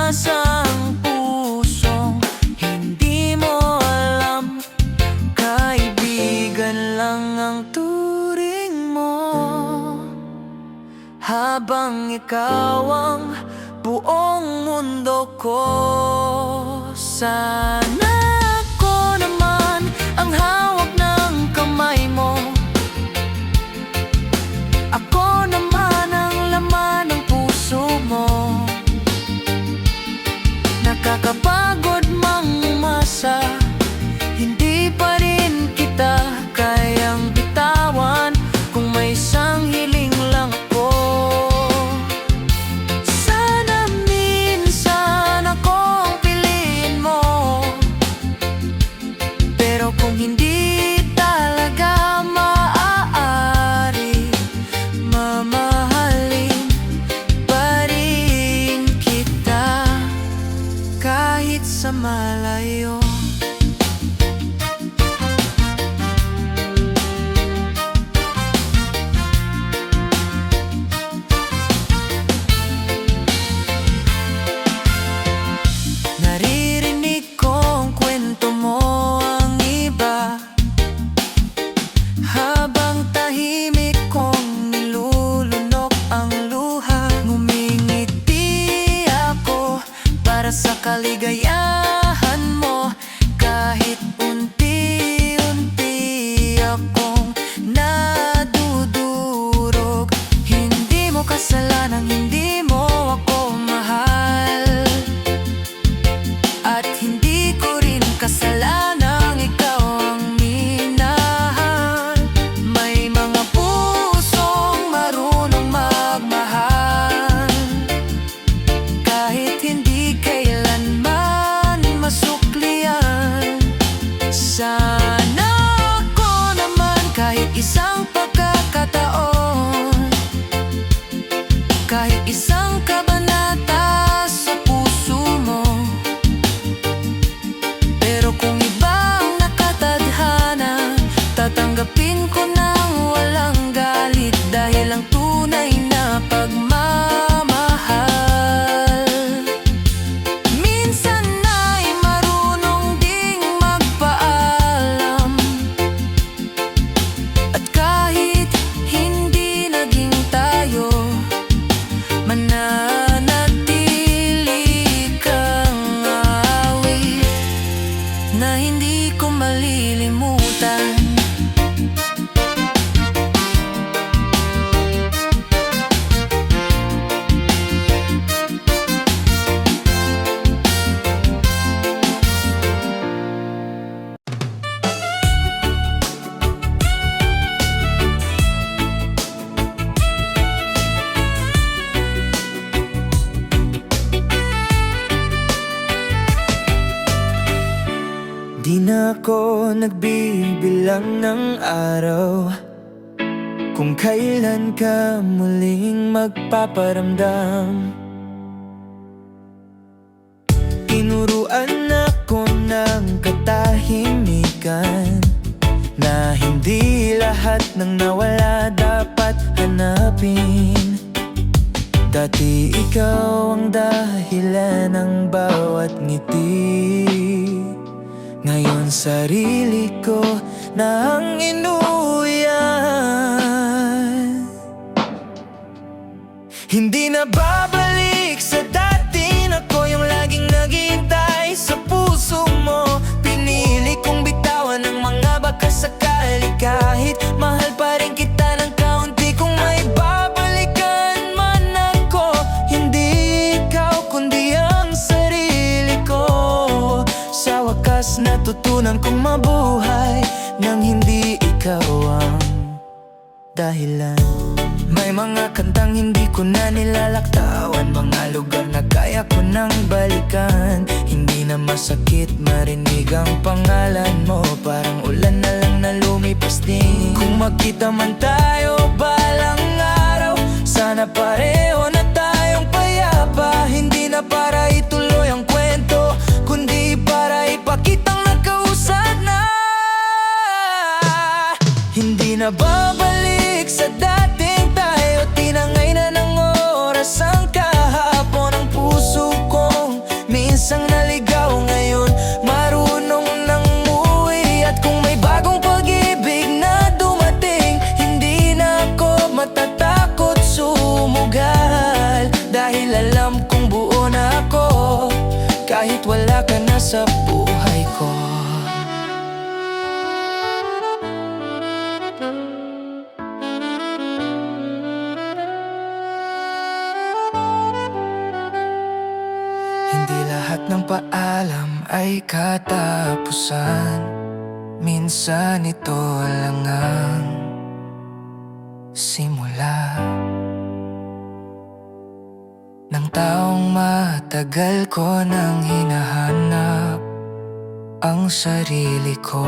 umaasang pusong hindi mo alam. Kaibigan lang ang turing mo, habang ikaw ang buong mundo ko. Sana ako naman ang hawak ng kamay mo, ako naman ang laman ng puso mo. Nakakapagod mang umasa, hindi pa rin kita kayang bitawan. Kung may isang hiling lang ako, sana minsan ako ang piliin mo. Pero kung hindi talaga maaari, mamahalin pa rin kita kahit sa malayo. Naririnig kong kwento mo ang iba, habang tahimik kong nilulunok ang luha. Ngumingiti ako para sa kaligayahan mo, kahit unti-unti akong nadudurog. Hindi mo kasalanan, hindi mo ako mahal, at hindi ko rin kasalanang ikaw ang minahal. May mga pusong marunong magmahal, kahit hindi kailanman masuklian. Sana ako naman kahit isang pagkakataon, kahit isang kabanata sa puso mo. Pero kung iba ang nakatadhana, tatanggapin ko nang walang galit, dahil ang tunay na pagmamahal minsan ay marunong ding magpaalam. At kahit hindi naging tayo, mananatili kang awit na hindi ko malilimutan. Di na ako nagbibilang ng araw kung kailan ka muling magpaparamdam. Tinuruan ako ng katahimikan, na hindi lahat ng nawala dapat hanapin. Dati ikaw ang dahilan ng bawat ngiti, ngayon sarili ko na ang inuuyan. Hindi na babalik sa dati, ako yung laging naghihintay sa puso mo. Pinili kong bitawan ang mga baka sakali, kahit mahal pa rin kita ng kaunti. Kung may babalikan man ako, hindi ikaw kundi ang sarili ko. Sa wakas natutunan kong mabuhay nang hindi ikaw ang dahilan. May mga kantang hindi ko na nilalaktawan, mga lugar na kaya ko nang balikan. Hindi na masakit marinig ang pangalan mo, parang ulan na lang na lumipas din. Kung magkita man tayo balang araw, sana pareho na tayong payapa. Hindi na para ituloy ang kwento, kundi para ipakitang nagkausad na. Hindi na babalik sa dating tayo, tinangay na ng oras ang kahapon. Ang puso kong kahit wala ka na sa buhay ko. Hindi lahat ng paalam ay katapusan. Minsan ito lang ang simula ng taong matagal ko nang hinahanap ang sarili ko.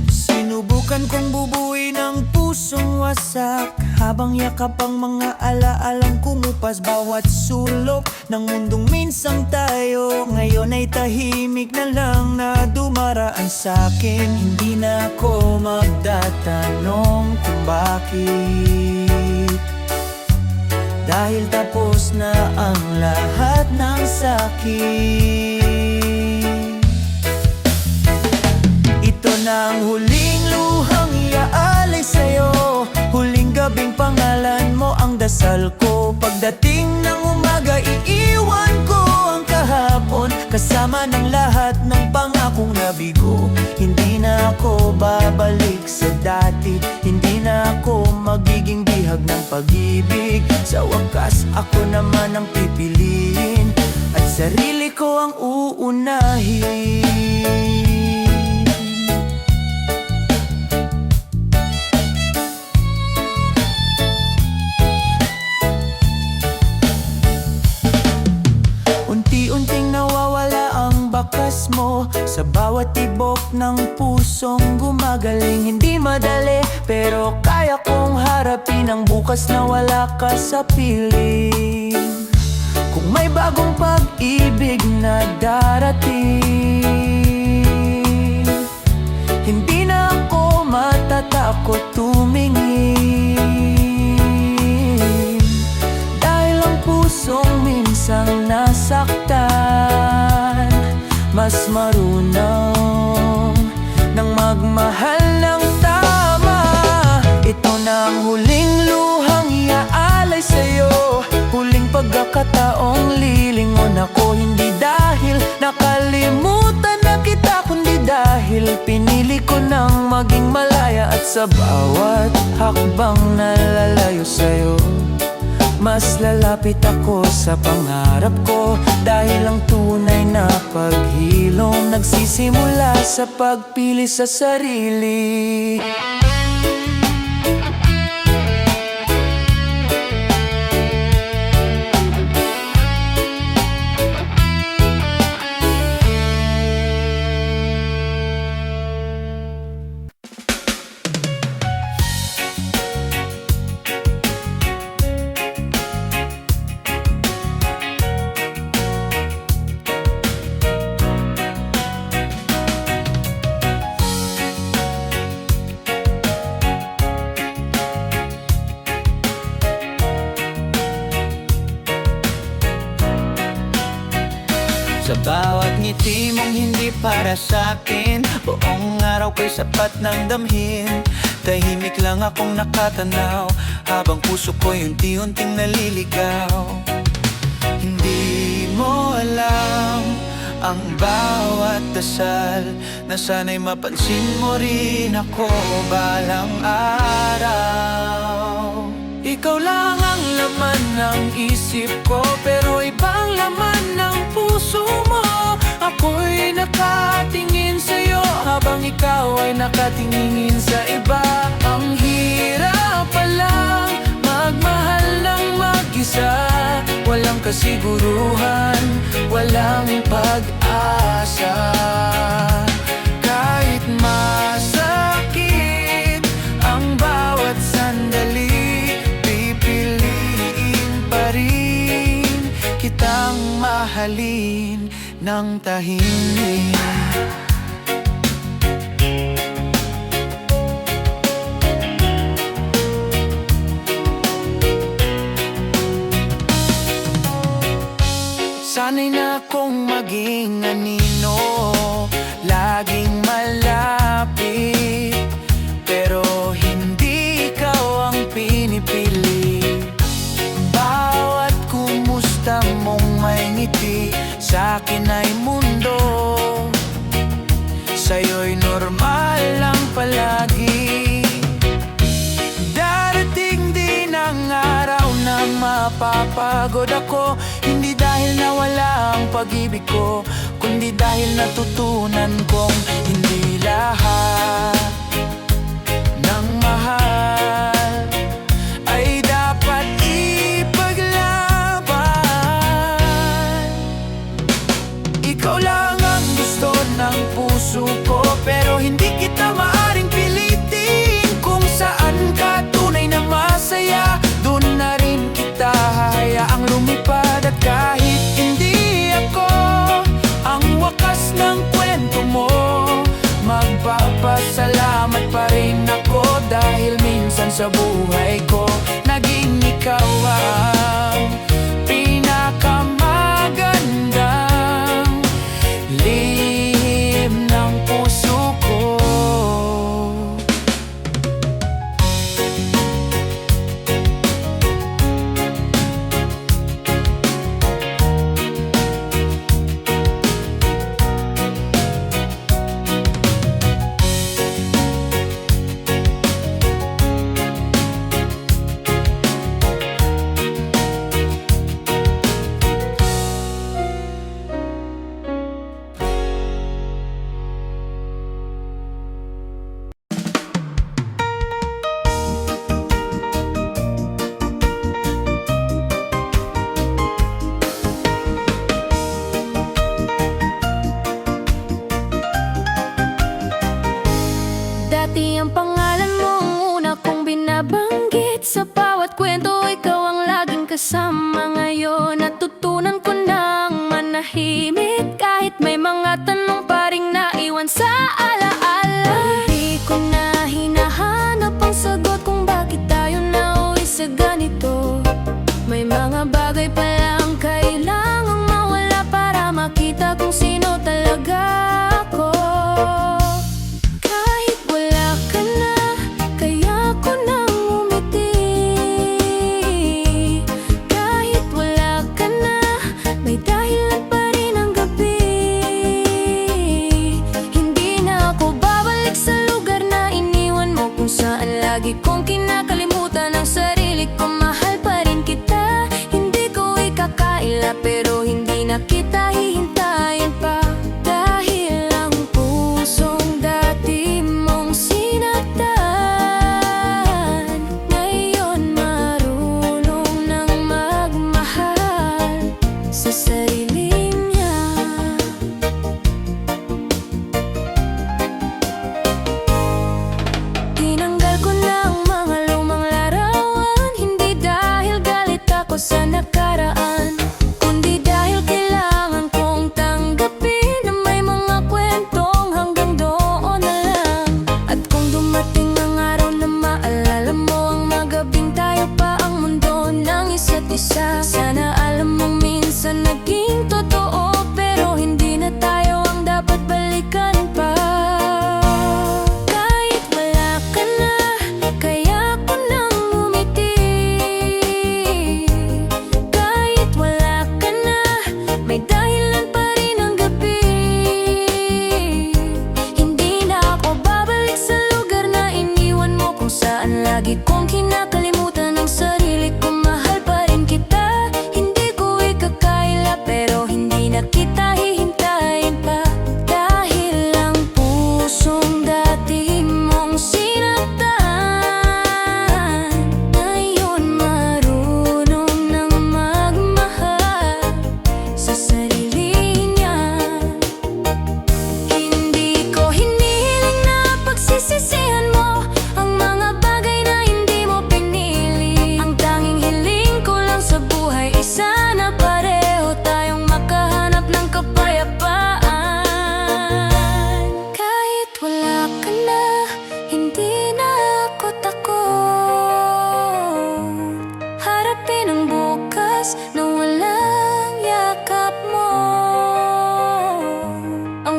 Sinubukan kong bubuin ang pusong wasak, habang yakap ang mga alaalang kumupas. Bawat sulok ng mundong minsang tayo, ngayon ay tahimik na lang na dumaraan sa'kin. Hindi na ako magtatanong kung bakit, dahil tapos na ang lahat ng sakit. Ito na ang huling luhang iaalay sa'yo, huling gabing pangalan mo ang dasal ko. Pagdating ng umaga, iiwan ko ang kahapon, kasama ng lahat ng pangakong nabigo. Hindi na ako babalik sa dati, hindi na ako magiging bihag ng pag-ibig. Sa wakas, ako naman ang pipiliin, at sarili ko ang uunahin. Unti-unting nawawala ang bakas mo sa bawat tibok ng pusong gumagaling. Hindi madali, pero kaya kong harapin ang bukas na wala ka sa piling. Kung may bagong pag-ibig na darating, hindi na ako matatakot tumingin, dahil ang pusong minsang nasaktan mas marunong nang magmahal ng tama. Ito na ang huling luhang iaalay sa'yo, huling pagkakataong lilingon ako. Hindi dahil nakalimutan na kita, kundi dahil pinili ko nang maging malaya. At sa bawat hakbang na lalayo sa'yo, mas lalapit ako sa pangarap ko, dahil ang tunay na paghilom nagsisimula sa pagpili sa sarili. Sa bawat ngiti mong hindi para sa'kin, buong araw ko'y sapat ng damhin. Tahimik lang akong nakatanaw, habang puso ko'y unti-unting naliligaw. Hindi mo alam ang bawat dasal, na sana'y mapansin mo rin ako balang araw. Ikaw lang ang laman ng isip ko, pero ibang laman ng puso mo. Ako'y nakatingin sa'yo, habang ikaw ay nakatingin sa iba. Ang hirap palang magmahal ng mag-isa, walang kasiguruhan, walang pag-asa. Kahit masakit ang bawat sandali, pipiliin pa rin kitang mahalin ng tahimik. Sana'y na akong mong maging anino, laging malapit, pero hindi ikaw ang pinipili. Bawat kumusta mong may ngiti, sa'kin ay mundo, sa'yo'y normal lang palagi. Darating din ang araw na mapapagod ako, hindi dahil nawala ang pag-ibig ko, kundi dahil natutunan kong hindi lahat ng mahal ay dapat ipaglaban. Ikaw lang ang gusto ng puso ko, pero hindi kita maaring pilitin. Kung saan ka tunay na masaya, doon na rin kita hahayaang lumipad. At kahit hindi ako ang wakas ng kwento mo, magpapasalamat pa rin ako, dahil minsan sa buhay ko naging ikaw ang pinakamagandang lihim ng puso ko. Dati ang pangalan mo ang una kong binabanggit, sa bawat kwento ikaw ang laging kasama. Ngayon natutunan ko nang manahimik, kahit may mga tanong pa ring naiwan sa alaala. Hindi ko na hinahanap ang sagot kung bakit tayo nauwi sa ganito. May mga bagay pa lang kailangang mawala para makita kung sino talaga ako. Lagi kong kinakalimutan ang sarili ko, mahal pa rin kita. Hindi ko ikakaila, pero hindi na kita hihintayin pa.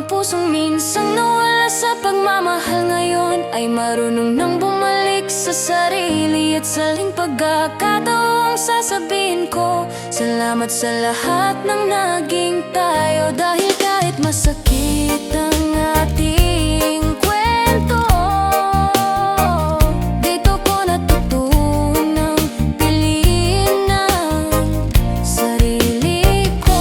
ang pusong minsang nawala sa pagmamahal ngayon ay marunong nang bumalik sa sarili. At sa ling pagkakataong sasabihin ko, salamat sa lahat ng naging tayo. Dahil kahit masakit ang ating kwento, dito ko natutunang piliin ang sarili ko.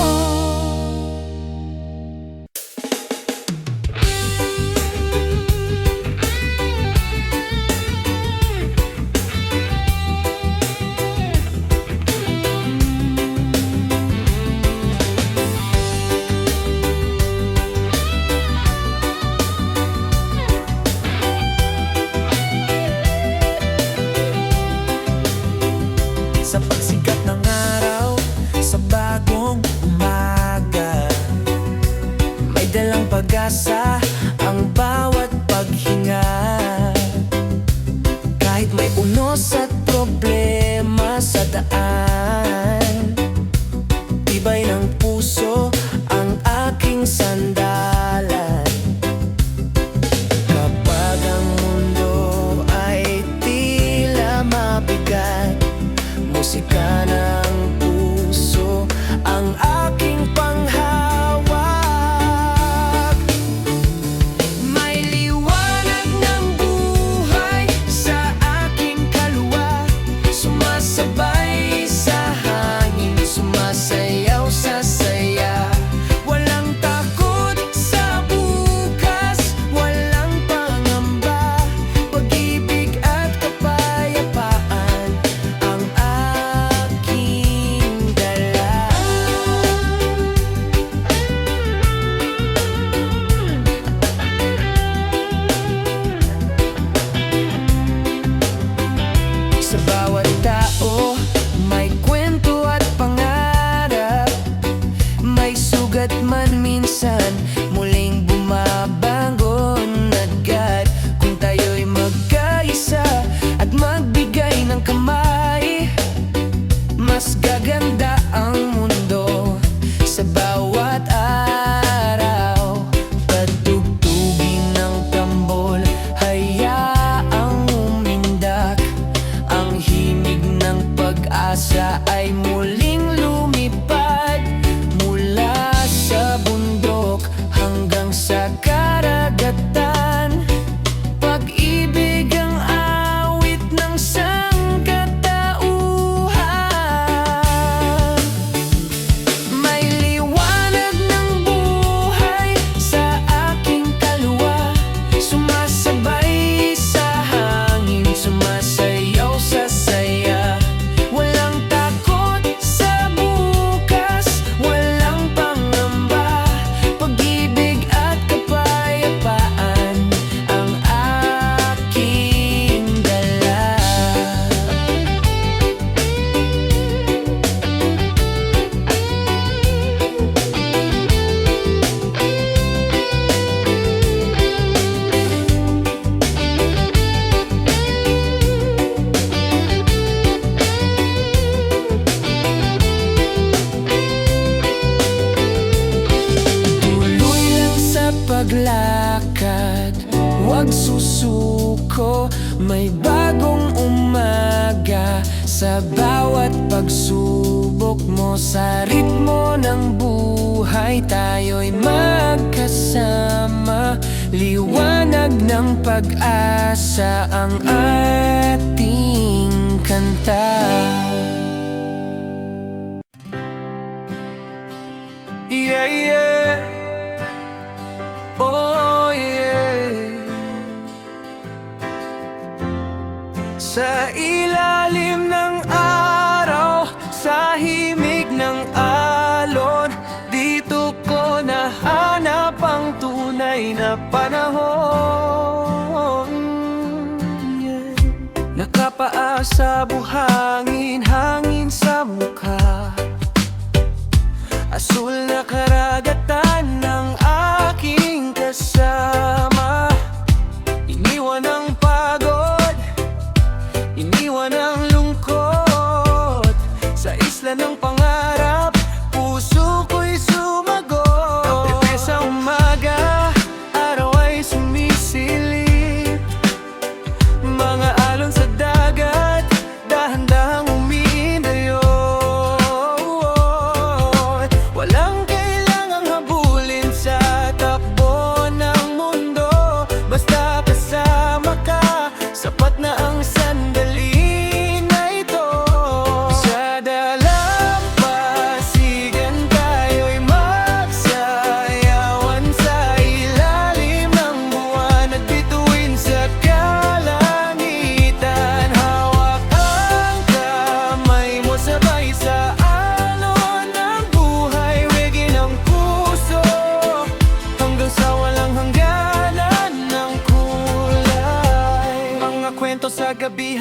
Sa pagsikat ng araw, sa bagong umaga, may dalang pag-asa ang bawat paghinga. Kahit may unos at problema sa daan, tibay ng puso ang aking sandalan. Kapag ang mundo ay tila mabigat, musika ng puso ang aking panghawak. May liwanag ng buhay sa aking kaluluwa, sumasabay sa hangin, sumasayaw sa saya. Walang takot sa bukas, walang pangamba, pag-ibig at kapayapaan ang aking dala. Sa bawat tao, may kwento at pangarap, may sugat man minsan, muling bumabangon agad. Kung tayo'y magkaisa at magbigay ng kamay, mas gaganda ang mundo sa bawat araw. Patugtugin ng tambol, hayaang umindak, ang himig ng pag-asa ay muling lumipad. Mula sa bundok hanggang sa karagatan, pag-ibig ang awit ng sangkatauhan. May liwanag ng buhay sa aking kaluluwa, sumasabay sa hangin, sumasayaw sa saya. Walang takot sa bukas, walang pangamba, pag-ibig at kapayapaan ang aking dala. Tuloy lang sa paglakad, huwag susuko. May bagong umaga sa bawat pagsubok mo. Sa ritmo ng buhay tayo'y magkasama, liwanag ng pag-asa ang ating kanta. Yeah, yeah. Oh, yeah. Sa ilalim ng araw, sa himig ng alon, dito ko nahanap ang tunay na panahon. Yeah. Nakapaasa buhangin, hangin sa mukha, asul na karagatan ng aking kasama. Iniwan ang pagod, iniwan ang lungkot, sa isla ng pangarap, puso ko'y sumagot. Ang pepe sa umaga,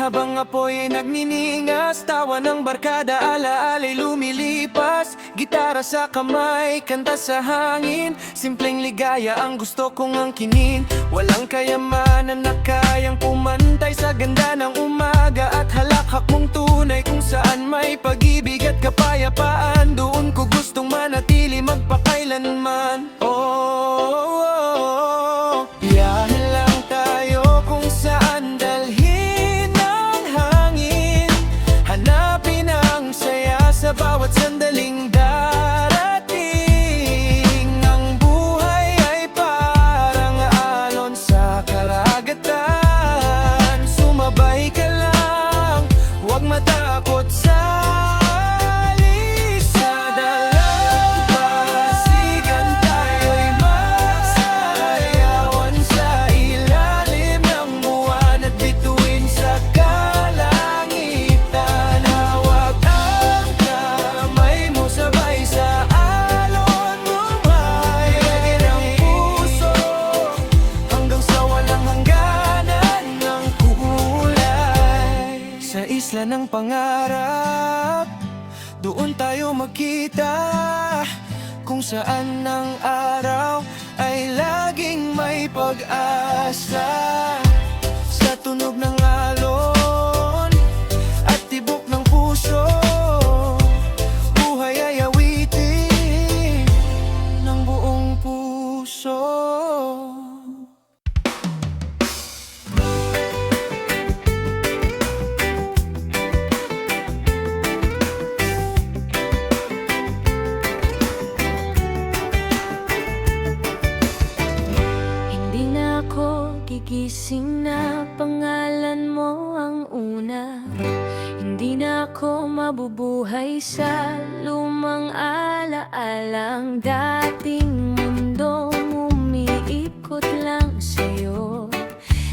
habang apoy ay nagniningas. Tawa ng barkada, alaala'y lumilipas. Gitara sa kamay, kanta sa hangin. Simpleng ligaya ang gusto kong angkinin. Walang kayamanan na kayang pumantay sa ganda ng umaga at halakhak mong tunay. Kung saan may pag-ibig at kapayapaan, doon ko gustong manatili magpakailanman. Biyahe lang tayo kung saan dalhin ang hangin. Hanapin ang saya sa bawat sandaling darating. Ang buhay ay parang alon sa karagatan. Sumabay ka lang, huwag matakot sa isla ng pangarap. Doon tayo magkita, kung saan ang araw ay laging may pag-asa. Sa tunog ng alon at tibok ng puso, buhay ay awitin ng buong puso. Gigising na pangalan mo ang una. Hindi na ako mabubuhay sa lumang alaalang dating mundo. Umiikot lang sa'yo.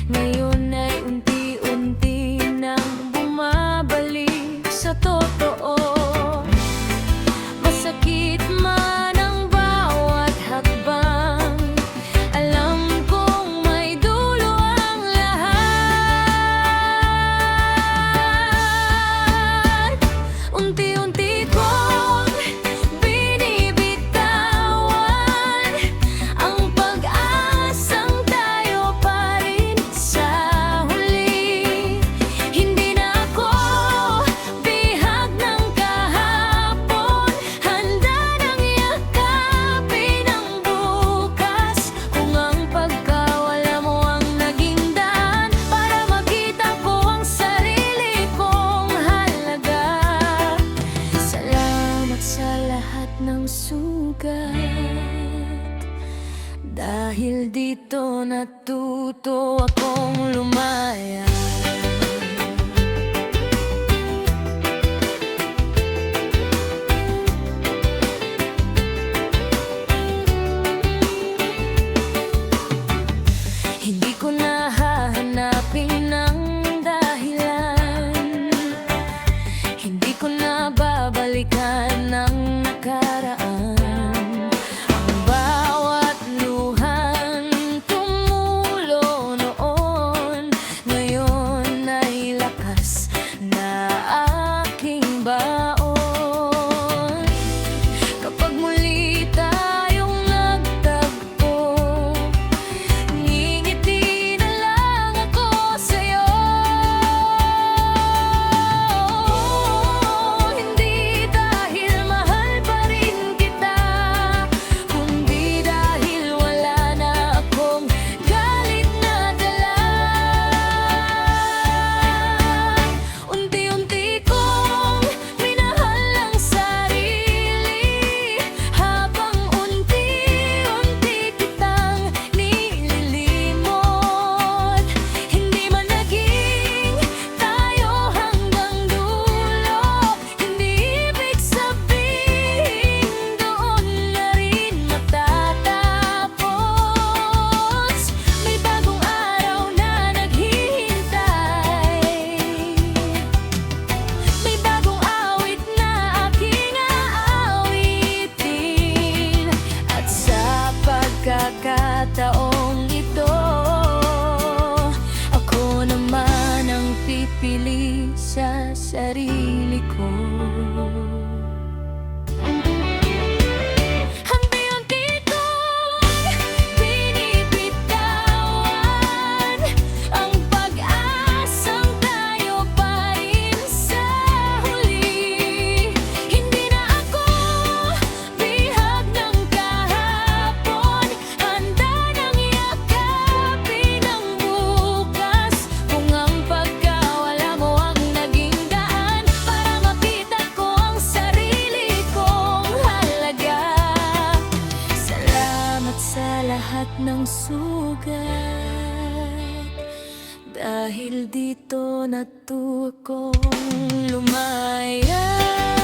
Ngayon ay unti-unti nang bumabalik sa totoo. Masakit man ang bawat hakbang, alam kong may dulo ang lahat. Unti-unti kong binibitawan ang pag-asang tayo pa rin sa huli. Hindi na ako bihag ng kahapon, handa nang yakapin ang bukas. Kung ang pagkawala mo ang naging daan para makita ko ang sarili kong halaga. Salamat sa lahat ng sugat, dahil dito natuto akong lumaya. Hindi ko na hahanapin ng dahilan, hindi ko na babalikan ng nakaraan. Ang bawat luhan tumulo noon, ngayon sugat. Dahil dito natutong lumaya.